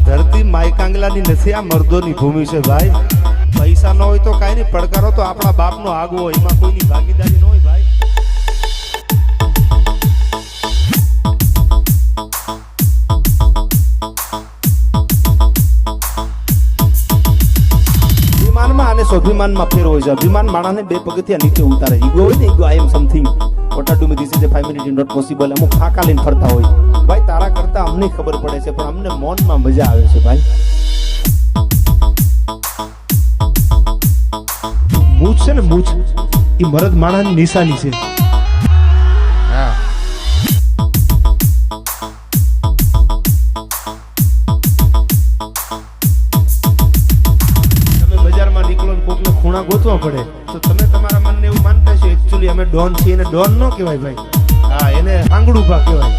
ધરતી માયકાંગલાની નથી, આ મર્દોની ભૂમિ છે ભાઈ. પૈસા ન હોય તો કાંઈ નહીં, પડકારો તો આપણા બાપનો આગવો હોય, એમાં કોઈની ભાગીદારી ન હોય ભાઈ. અને સ્વાભિમાનમાં ફેર હોય છે. અભિમાન માણસને બે પગથિયા નીચે ઉતારે. ઈગો હોય ને, ego I am something, what are do me, this is a 5 minute not possible. અમુક ખાકા લઈને ફરતા હોય ભાઈ. તારા કરતા અમને ખબર પડે છે, પણ અમને મૌનમાં મજા આવે છે ભાઈ. મૂછ છે ને, મૂછ એ મરદ માણસની નિશાની છે. ખૂણા ગોતવા પડે તો તમે તમારા મનને એવું માનતા છો એકચ્યુઅલી અમે ડોન છીએ, એને ડોન ન કહેવાય ભાઈ. હા, એને આંગળું ભા કહેવાય.